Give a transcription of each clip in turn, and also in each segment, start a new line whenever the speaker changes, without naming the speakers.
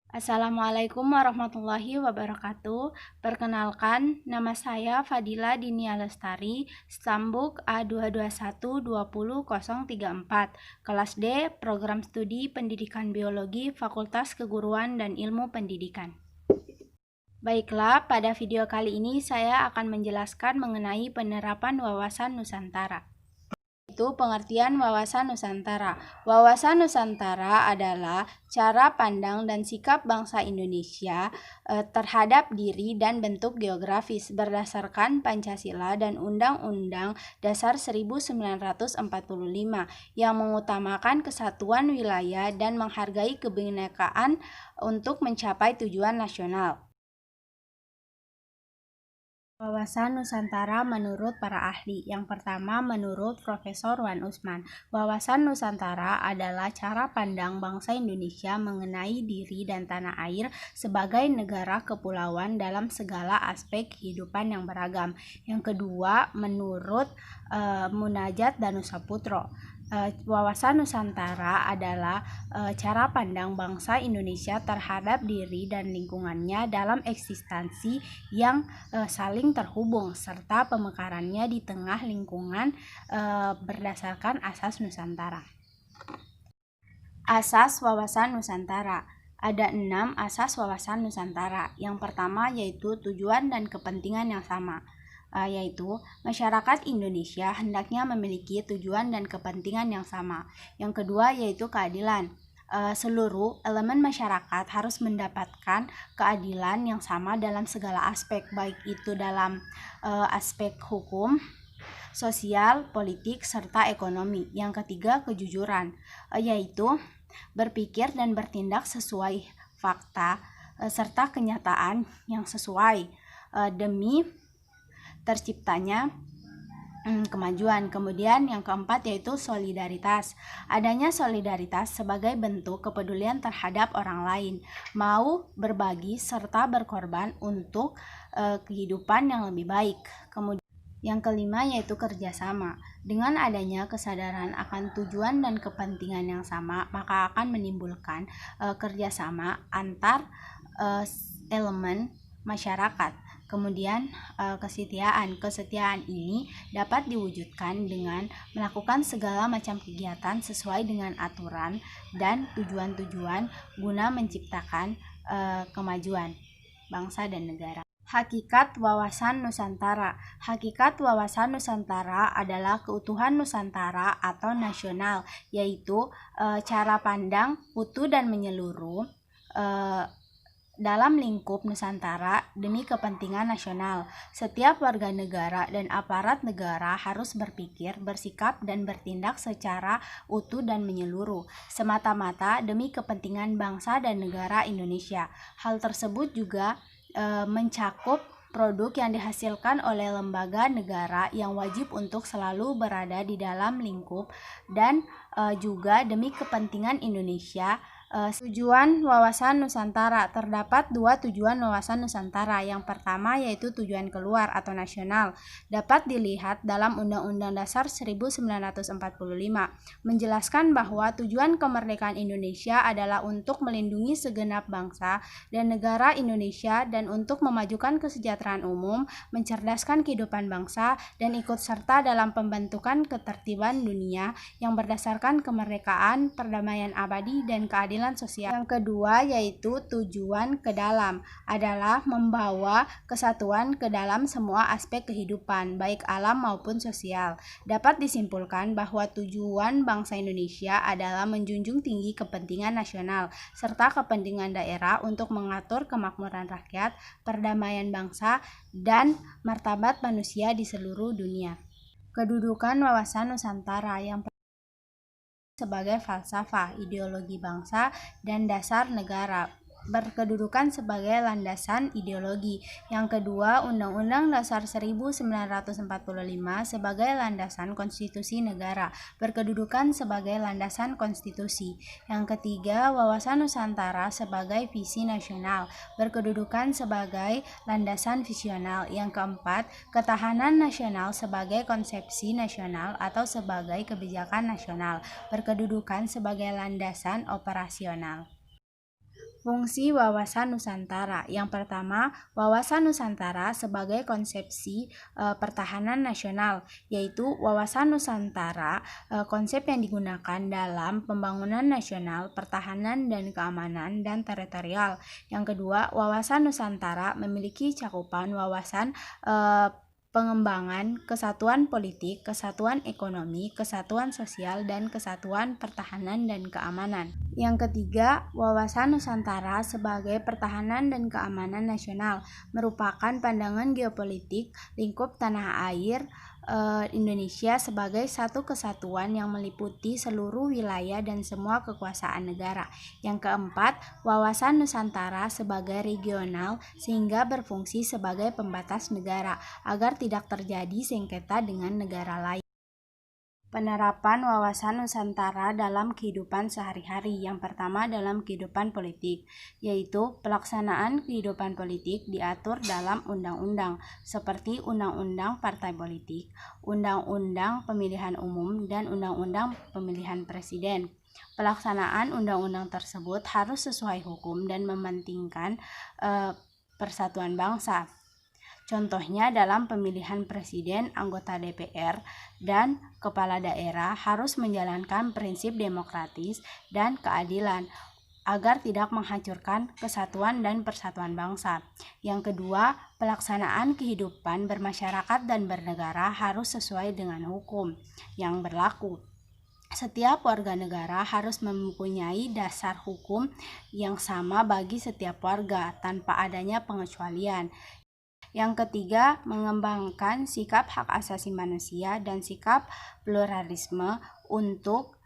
Assalamualaikum warahmatullahi wabarakatuh. Perkenalkan, nama saya Fadila Dinia Lestari, Stambuk A221-20034, kelas D, Program Studi Pendidikan Biologi, Fakultas Keguruan dan Ilmu Pendidikan. Baiklah, pada video kali ini saya akan menjelaskan mengenai penerapan wawasan Nusantara. Itu pengertian wawasan Nusantara. Wawasan Nusantara adalah cara pandang dan sikap bangsa Indonesia terhadap diri dan bentuk geografis berdasarkan Pancasila dan Undang-Undang Dasar 1945 yang mengutamakan kesatuan wilayah dan menghargai kebinekaan untuk mencapai tujuan nasional. Wawasan Nusantara menurut para ahli. Yang pertama, menurut Profesor Wan Usman, wawasan Nusantara adalah cara pandang bangsa Indonesia mengenai diri dan tanah air sebagai negara kepulauan dalam segala aspek kehidupan yang beragam. Yang kedua, menurut Munajat Danusaputro, wawasan Nusantara adalah cara pandang bangsa Indonesia terhadap diri dan lingkungannya dalam eksistensi yang saling terhubung serta pemekarannya di tengah lingkungan berdasarkan asas Nusantara. Asas wawasan Nusantara. Ada 6 asas wawasan Nusantara. Yang pertama yaitu tujuan dan kepentingan yang sama, yaitu masyarakat Indonesia hendaknya memiliki tujuan dan kepentingan yang sama. Yang kedua yaitu keadilan. Seluruh elemen masyarakat harus mendapatkan keadilan yang sama dalam segala aspek, baik itu dalam aspek hukum, sosial, politik, serta ekonomi. Yang ketiga kejujuran, yaitu berpikir dan bertindak sesuai fakta serta kenyataan yang sesuai demi terciptanya kemajuan. Kemudian yang keempat yaitu solidaritas. Adanya solidaritas sebagai bentuk kepedulian terhadap orang lain, mau berbagi serta berkorban untuk kehidupan yang lebih baik. Kemudian yang kelima yaitu kerjasama. Dengan adanya kesadaran akan tujuan dan kepentingan yang sama, maka akan menimbulkan kerjasama antar elemen masyarakat. Kemudian kesetiaan ini dapat diwujudkan dengan melakukan segala macam kegiatan sesuai dengan aturan dan tujuan-tujuan guna menciptakan kemajuan bangsa dan negara. Hakikat wawasan Nusantara. Hakikat wawasan Nusantara adalah keutuhan Nusantara atau nasional, yaitu cara pandang utuh dan menyeluruh dalam lingkup Nusantara demi kepentingan nasional. Setiap warga negara dan aparat negara harus berpikir, bersikap, dan bertindak secara utuh dan menyeluruh, semata-mata demi kepentingan bangsa dan negara Indonesia. Hal tersebut juga mencakup produk yang dihasilkan oleh lembaga negara yang wajib untuk selalu berada di dalam lingkup dan juga demi kepentingan Indonesia. Tujuan wawasan Nusantara. Terdapat 2 tujuan wawasan Nusantara. Yang pertama yaitu tujuan keluar atau nasional, dapat dilihat dalam Undang-Undang Dasar 1945, menjelaskan bahwa tujuan kemerdekaan Indonesia adalah untuk melindungi segenap bangsa dan negara Indonesia dan untuk memajukan kesejahteraan umum, mencerdaskan kehidupan bangsa, dan ikut serta dalam pembentukan ketertiban dunia yang berdasarkan kemerdekaan, perdamaian abadi, dan keadilan sosial. Yang kedua yaitu tujuan ke dalam, adalah membawa kesatuan ke dalam semua aspek kehidupan, baik alam maupun sosial. Dapat disimpulkan bahwa tujuan bangsa Indonesia adalah menjunjung tinggi kepentingan nasional serta kepentingan daerah untuk mengatur kemakmuran rakyat, perdamaian bangsa, dan martabat manusia di seluruh dunia. Kedudukan wawasan Nusantara. Yang sebagai falsafah, ideologi bangsa, dan dasar negara, berkedudukan sebagai landasan ideologi. Yang kedua, Undang-Undang Dasar 1945 sebagai landasan konstitusi negara, berkedudukan sebagai landasan konstitusi. Yang ketiga, wawasan Nusantara sebagai visi nasional, berkedudukan sebagai landasan visional. Yang keempat, ketahanan nasional sebagai konsepsi nasional atau sebagai kebijakan nasional, berkedudukan sebagai landasan operasional. Fungsi Wawasan Nusantara. Yang pertama, Wawasan Nusantara sebagai konsepsi pertahanan nasional, yaitu Wawasan Nusantara konsep yang digunakan dalam pembangunan nasional, pertahanan dan keamanan dan teritorial. Yang kedua, Wawasan Nusantara memiliki cakupan wawasan pengembangan kesatuan politik, kesatuan ekonomi, kesatuan sosial, dan kesatuan pertahanan dan keamanan. Yang ketiga, Wawasan Nusantara sebagai pertahanan dan keamanan nasional merupakan pandangan geopolitik lingkup tanah air Indonesia sebagai satu kesatuan yang meliputi seluruh wilayah dan semua kekuasaan negara. Yang keempat, Wawasan Nusantara sebagai regional sehingga berfungsi sebagai pembatas negara agar tidak terjadi sengketa dengan negara lain. Penerapan Wawasan Nusantara dalam kehidupan sehari-hari. Yang pertama dalam kehidupan politik, yaitu pelaksanaan kehidupan politik diatur dalam undang-undang seperti Undang-Undang Partai Politik, Undang-Undang Pemilihan Umum, dan Undang-Undang Pemilihan Presiden. Pelaksanaan undang-undang tersebut harus sesuai hukum dan mementingkan persatuan bangsa. Contohnya dalam pemilihan presiden, anggota DPR, dan kepala daerah harus menjalankan prinsip demokratis dan keadilan agar tidak menghancurkan kesatuan dan persatuan bangsa. Yang kedua, pelaksanaan kehidupan bermasyarakat dan bernegara harus sesuai dengan hukum yang berlaku. Setiap warga negara harus mempunyai dasar hukum yang sama bagi setiap warga tanpa adanya pengecualian. Yang ketiga, mengembangkan sikap hak asasi manusia dan sikap pluralisme untuk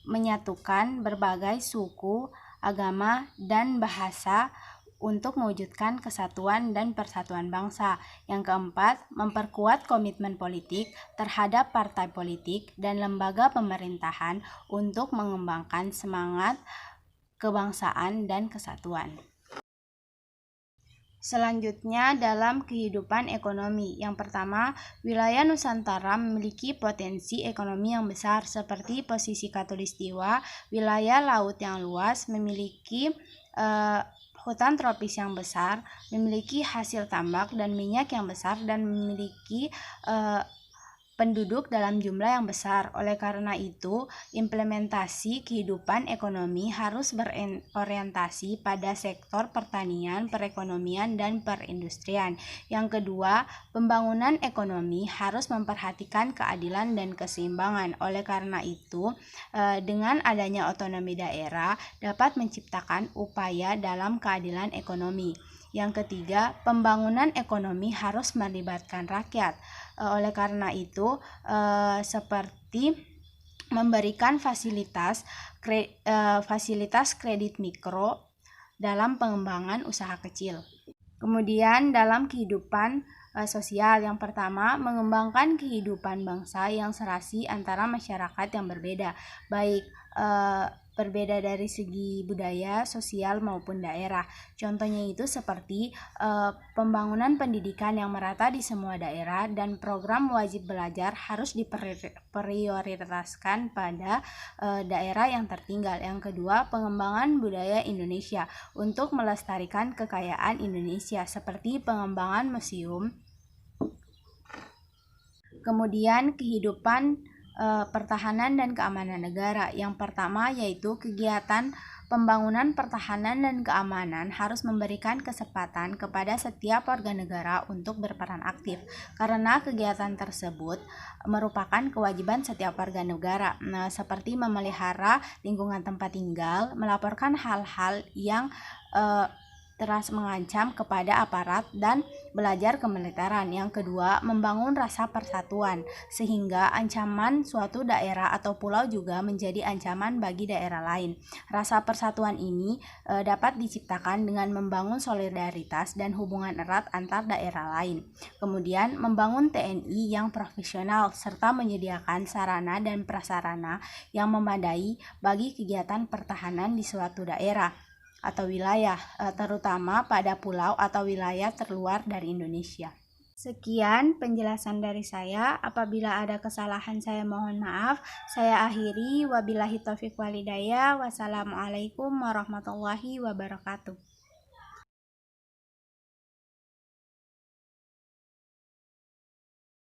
menyatukan berbagai suku, agama, dan bahasa untuk mewujudkan kesatuan dan persatuan bangsa. Yang keempat, memperkuat komitmen politik terhadap partai politik dan lembaga pemerintahan untuk mengembangkan semangat kebangsaan dan kesatuan. Selanjutnya dalam kehidupan ekonomi. Yang pertama, wilayah Nusantara memiliki potensi ekonomi yang besar seperti posisi khatulistiwa, wilayah laut yang luas, memiliki hutan tropis yang besar, memiliki hasil tambak dan minyak yang besar, dan memiliki penduduk dalam jumlah yang besar. Oleh karena itu, implementasi kehidupan ekonomi harus berorientasi pada sektor pertanian, perekonomian, dan perindustrian. Yang kedua, pembangunan ekonomi harus memperhatikan keadilan dan keseimbangan. Oleh karena itu, dengan adanya otonomi daerah dapat menciptakan upaya dalam keadilan ekonomi. Yang ketiga, pembangunan ekonomi harus melibatkan rakyat. Oleh karena itu, seperti memberikan fasilitas kredit mikro dalam pengembangan usaha kecil. Kemudian dalam kehidupan sosial, yang pertama, mengembangkan kehidupan bangsa yang serasi antara masyarakat yang berbeda, baik berbeda dari segi budaya, sosial, maupun daerah. Contohnya itu seperti pembangunan pendidikan yang merata di semua daerah dan program wajib belajar harus diprioritaskan pada daerah yang tertinggal. Yang kedua, pengembangan budaya Indonesia untuk melestarikan kekayaan Indonesia seperti pengembangan museum. Kemudian kehidupan pertahanan dan keamanan negara. Yang pertama yaitu kegiatan pembangunan pertahanan dan keamanan harus memberikan kesempatan kepada setiap warga negara untuk berperan aktif, karena kegiatan tersebut merupakan kewajiban setiap warga negara, seperti memelihara lingkungan tempat tinggal, melaporkan hal-hal yang teras mengancam kepada aparat, dan belajar kemiliteran. Yang kedua, membangun rasa persatuan sehingga ancaman suatu daerah atau pulau juga menjadi ancaman bagi daerah lain. Rasa persatuan ini dapat diciptakan dengan membangun solidaritas dan hubungan erat antar daerah lain. Kemudian, membangun TNI yang profesional serta menyediakan sarana dan prasarana yang memadai bagi kegiatan pertahanan di suatu daerah atau wilayah, terutama pada pulau atau wilayah terluar dari Indonesia. Sekian penjelasan dari saya. Apabila ada kesalahan saya mohon maaf. Saya akhiri. Wabillahi taufiq walhidayah. Wassalamualaikum warahmatullahi wabarakatuh.